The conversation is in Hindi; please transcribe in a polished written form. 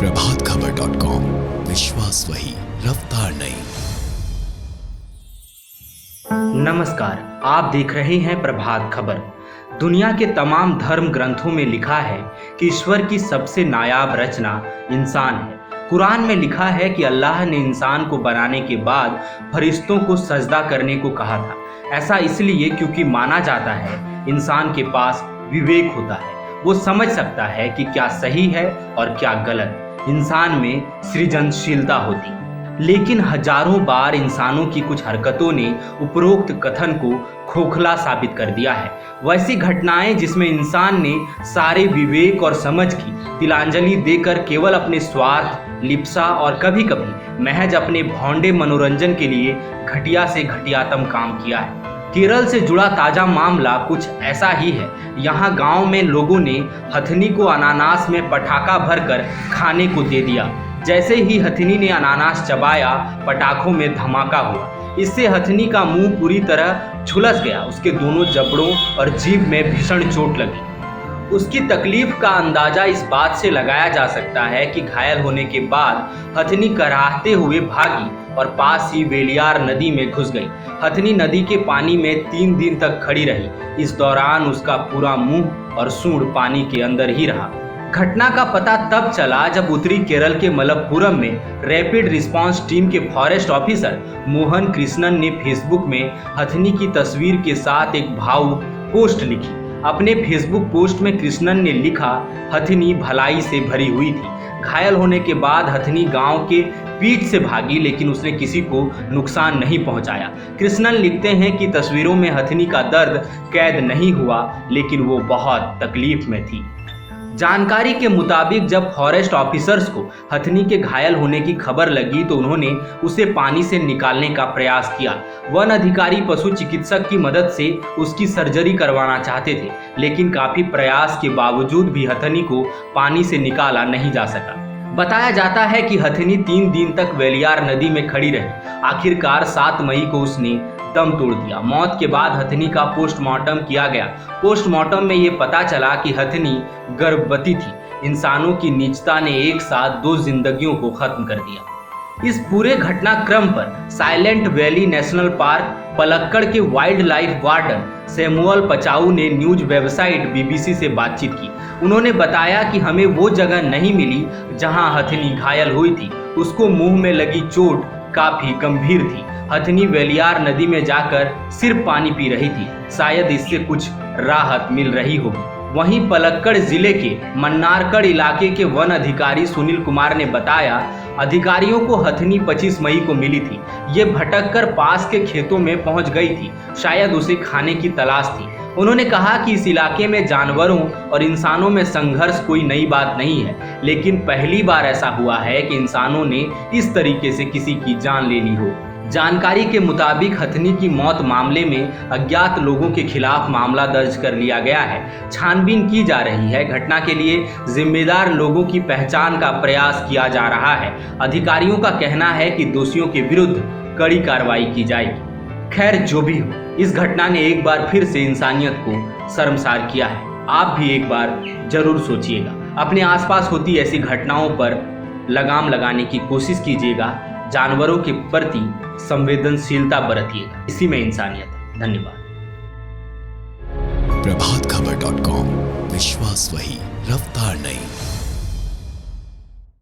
प्रभातखबर.com, विश्वास वही, रफ्तार नहीं। नमस्कार, आप देख रहे हैं प्रभात खबर। दुनिया के तमाम धर्म ग्रंथों में लिखा है कि ईश्वर की सबसे नायाब रचना इंसान है। कुरान में लिखा है कि अल्लाह ने इंसान को बनाने के बाद फरिश्तों को सजदा करने को कहा था। ऐसा इसलिए क्योंकि माना जाता है इंसान के पास विवेक होता है, वो समझ सकता है कि क्या सही है और क्या गलत। इंसान में सृजनशीलता होती। लेकिन हजारों बार इंसानों की कुछ हरकतों ने उपरोक्त कथन को खोखला साबित कर दिया है। वैसी घटनाएं जिसमें इंसान ने सारे विवेक और समझ की तिलांजलि देकर केवल अपने स्वार्थ, लिप्सा और कभी कभी महज अपने भौंडे मनोरंजन के लिए घटिया से घटियातम काम किया है। केरल से जुड़ा ताजा मामला कुछ ऐसा ही है। यहाँ गांव में लोगों ने हथनी को अनानास में पटाखा भरकर खाने को दे दिया। जैसे ही हथनी ने अनानास चबाया, पटाखों में धमाका हुआ। इससे हथनी का मुंह पूरी तरह झुलस गया। उसके दोनों जबड़ों और जीभ में भीषण चोट लगी। उसकी तकलीफ का अंदाजा इस बात से लगाया जा सकता है कि घायल होने के बाद हथनी कराहते हुए भागी और पास ही वेलियार नदी में घुस गई। हथनी नदी के पानी में 3 दिन तक खड़ी रही। इस दौरान उसका पूरा मुंह और सूंड पानी के अंदर ही रहा। घटना का पता तब चला जब उत्तरी केरल के मलप्पुरम में रैपिड रिस्पांस टीम के फॉरेस्ट ऑफिसर मोहन कृष्णन ने फेसबुक में हथनी की तस्वीर के साथ एक भावुक पोस्ट लिखी। अपने फेसबुक पोस्ट में कृष्णन ने लिखा, हथनी भलाई से भरी हुई थी। घायल होने के बाद हथनी गांव के पीठ से भागी, लेकिन उसने किसी को नुकसान नहीं पहुंचाया। कृष्णन लिखते हैं कि तस्वीरों में हथनी का दर्द कैद नहीं हुआ, लेकिन वो बहुत तकलीफ में थी। जानकारी के मुताबिक जब फॉरेस्ट ऑफिसर्स को हथनी के घायल होने की खबर लगी तो उन्होंने उसे पानी से निकालने का प्रयास किया। वन अधिकारी पशु चिकित्सक की मदद से उसकी सर्जरी करवाना चाहते थे, लेकिन काफी प्रयास के बावजूद भी हथनी को पानी से निकाला नहीं जा सका। बताया जाता है कि हथनी 3 दिन तक वेलियार नदी में खड़ी रही। आखिरकार 7 मई को उसने दम तोड़ दिया। मौत के बाद हथनी का पोस्टमार्टम किया गया। पोस्टमार्टम में ये पता चला कि हथनी गर्भवती थी। इंसानों की नीचता ने एक साथ 2 जिंदगियों को खत्म कर दिया। इस पूरे घटनाक्रम पर silent valley national park Palakkad के वाइल्ड लाइफ वार्डन सैमुअल पचाऊ ने न्यूज वेबसाइट बीबीसी से बातचीत की। उन्होंने बताया कि हमें वो जगह नहीं मिली जहां हथनी घायल हुई थी। उसको मुंह में लगी चोट काफी गंभीर थी। हथनी वेलियार नदी में जाकर सिर्फ पानी पी रही थी। शायद इससे कुछ राहत मिल रही होगी। वहीं पलक्कड़ जिले के मन्नारकड़ इलाके के वन अधिकारी सुनील कुमार ने बताया, अधिकारियों को हथनी 25 मई को मिली थी। ये भटककर पास के खेतों में पहुंच गई थी। शायद उसे खाने की तलाश थी। उन्होंने कहा कि इस इलाके में जानवरों और इंसानों में संघर्ष कोई नई बात नहीं है, लेकिन पहली बार ऐसा हुआ है कि इंसानों ने इस तरीके से किसी की जान ले ली हो। जानकारी के मुताबिक हथनी की मौत मामले में अज्ञात लोगों के खिलाफ मामला दर्ज कर लिया गया है। छानबीन की जा रही है। घटना के लिए जिम्मेदार लोगों की पहचान का प्रयास किया जा रहा है। अधिकारियों का कहना है कि दोषियों के विरुद्ध कड़ी कार्रवाई की जाएगी। खैर, जो भी हो, इस घटना ने एक बार फिर से इंसानियत को शर्मसार किया है। आप भी एक बार जरूर सोचिएगा। अपने आसपास होती ऐसी घटनाओं पर लगाम लगाने की कोशिश कीजिएगा। जानवरों के प्रति संवेदनशीलता बरतिएगा। इसी में इंसानियत है। धन्यवाद। प्रभातखबर.com, विश्वास वही, रफ्तार नहीं।